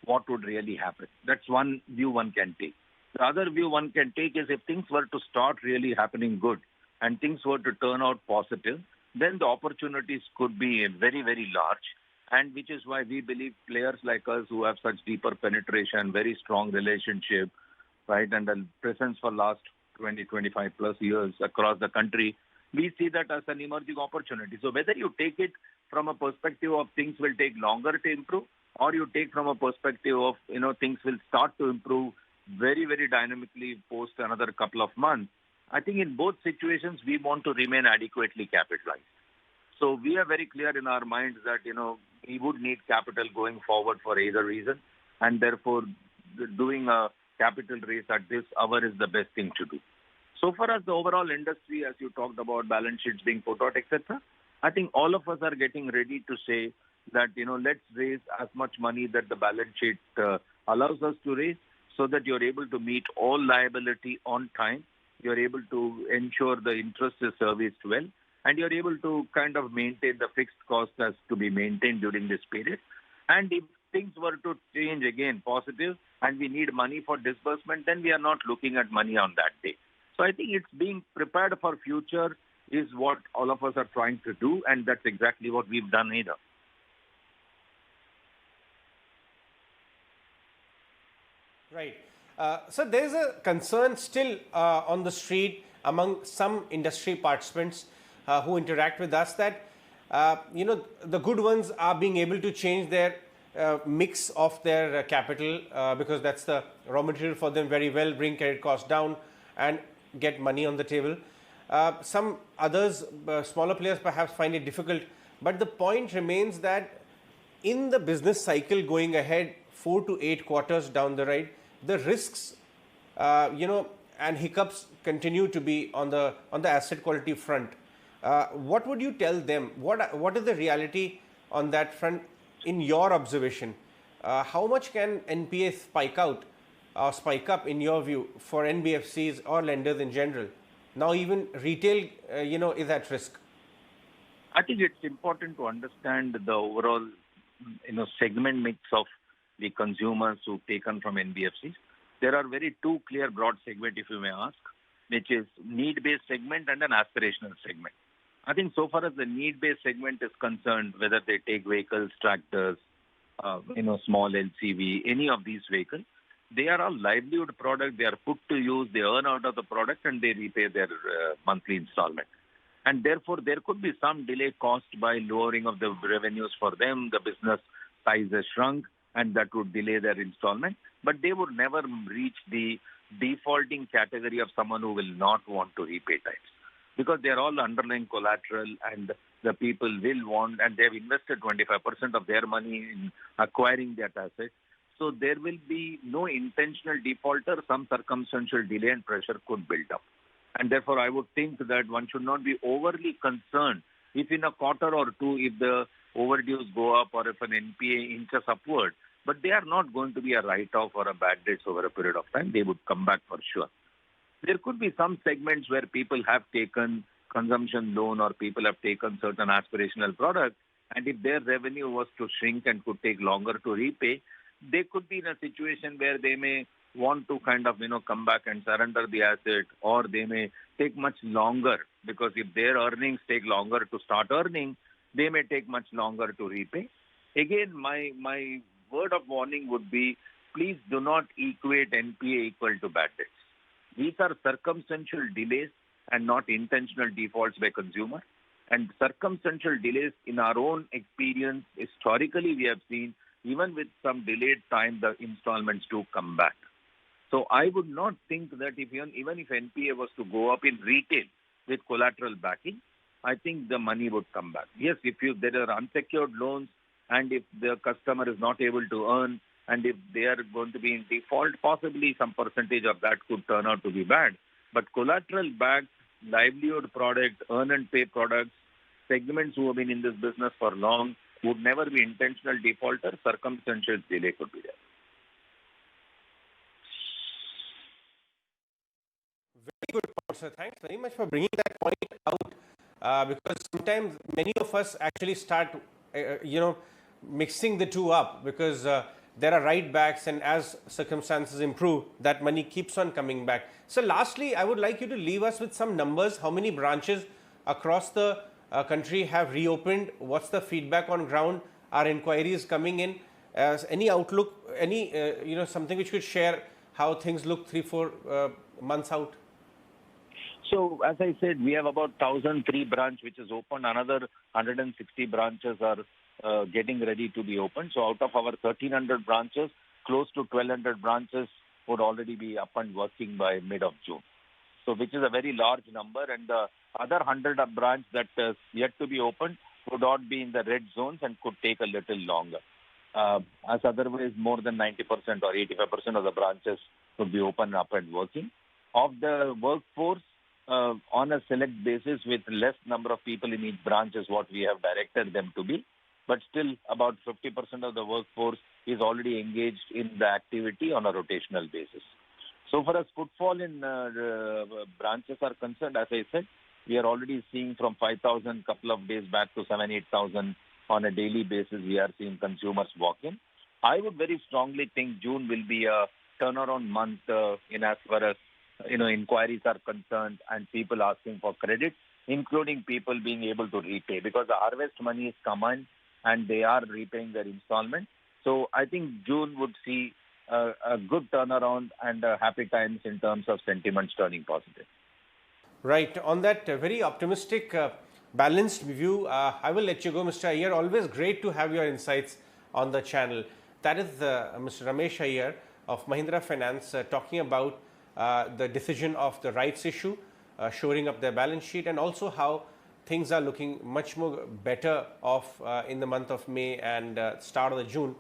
what would really happen. That's one view one can take. The other view one can take is if things were to start really happening good and things were to turn out positive, then the opportunities could be very, very large. And which is why we believe players like us who have such deeper penetration, very strong relationship, right, and a presence for last 20, 25 plus years across the country, we see that as an emerging opportunity. So whether you take it from a perspective of things will take longer to improve, or you take from a perspective of, things will start to improve very, very dynamically post another couple of months, I think in both situations, we want to remain adequately capitalized. So we are very clear in our minds that, we would need capital going forward for either reason. And therefore, doing a capital raise at this hour is the best thing to do. So far as the overall industry, as you talked about balance sheets being put out, etc., I think all of us are getting ready to say that, let's raise as much money that the balance sheet allows us to raise so that you're able to meet all liability on time. You're able to ensure the interest is serviced well, and you're able to kind of maintain the fixed cost as to be maintained during this period. And if things were to change again positive and we need money for disbursement, then we are not looking at money on that day. So I think it's being prepared for future is what all of us are trying to do, and that's exactly what we've done either. Right. So there is a concern still on the street among some industry participants who interact with us that, the good ones are being able to change their mix of their capital because that's the raw material for them very well, bring credit costs down and get money on the table. Some others, smaller players perhaps find it difficult. But the point remains that in the business cycle going ahead 4 to 8 quarters down the road, the risks, and hiccups continue to be on the asset quality front. What would you tell them? What is the reality on that front in your observation? How much can NPA spike up in your view for NBFCs or lenders in general? Now even retail, is at risk. I think it's important to understand the overall, segment mix of the consumers who've taken from NBFCs. There are very two clear broad segment, if you may ask, which is need-based segment and an aspirational segment. I think so far as the need-based segment is concerned, whether they take vehicles, tractors, small LCV, any of these vehicles, they are all livelihood product. They are put to use, they earn out of the product and they repay their monthly installment. And therefore, there could be some delay caused by lowering of the revenues for them. The business size has shrunk and that would delay their installment. But they would never reach the defaulting category of someone who will not want to repay types. Because they are all underlying collateral and the people will want, and they have invested 25% of their money in acquiring that asset. So there will be no intentional defaulter. Some circumstantial delay and pressure could build up. And therefore, I would think that one should not be overly concerned if in a quarter or two, if the overdues go up or if an NPA inches upward. But they are not going to be a write-off or a bad debts over a period of time. They would come back for sure. There could be some segments where people have taken consumption loan or people have taken certain aspirational products. And if their revenue was to shrink and could take longer to repay, they could be in a situation where they may want to kind of, come back and surrender the asset, or they may take much longer because if their earnings take longer to start earning, they may take much longer to repay. Again, my word of warning would be, please do not equate NPA equal to bad debts. These are circumstantial delays and not intentional defaults by consumer. And circumstantial delays in our own experience, historically we have seen, even with some delayed time, the installments do come back. So I would not think that even if NPA was to go up in retail with collateral backing, I think the money would come back. Yes, if there are unsecured loans and if the customer is not able to earn and if they are going to be in default, possibly some percentage of that could turn out to be bad. But collateral backed, livelihood products, earn and pay products, segments who have been in this business for long would never be intentional defaulters. Circumstantial delay could be there. Very good point, sir. Thanks very much for bringing that point out because sometimes many of us actually start, mixing the two up because there are write backs, and as circumstances improve, that money keeps on coming back. So lastly, I would like you to leave us with some numbers. How many branches across the country have reopened? What's the feedback on ground? Are inquiries coming in? Any outlook, any something which could share how things look 3-4 months out? So, as I said, we have about 1,003 branch which is open. Another 160 branches are getting ready to be open. So, out of our 1,300 branches, close to 1,200 branches would already be up and working by mid of June. So, which is a very large number. And the other 100 branch that is yet to be opened would not be in the red zones and could take a little longer. As otherwise, more than 90% or 85% of the branches would be open, up and working. Of the workforce, on a select basis with less number of people in each branch is what we have directed them to be. But still, about 50% of the workforce is already engaged in the activity on a rotational basis. So far as footfall in branches are concerned, as I said, we are already seeing from 5,000 couple of days back to 7,000-8,000 on a daily basis. We are seeing consumers walk in. I would very strongly think June will be a turnaround month in as far as inquiries are concerned and people asking for credit, including people being able to repay, because the harvest money is come in and they are repaying their installment. So I think June would see a good turnaround and happy times in terms of sentiments turning positive. Right. On that very optimistic, balanced view, I will let you go, Mr. Iyer. Always great to have your insights on the channel. That is Mr. Ramesh Iyer of Mahindra Finance talking about the decision of the rights issue, shoring up their balance sheet, and also how things are looking much more better off in the month of May and start of the June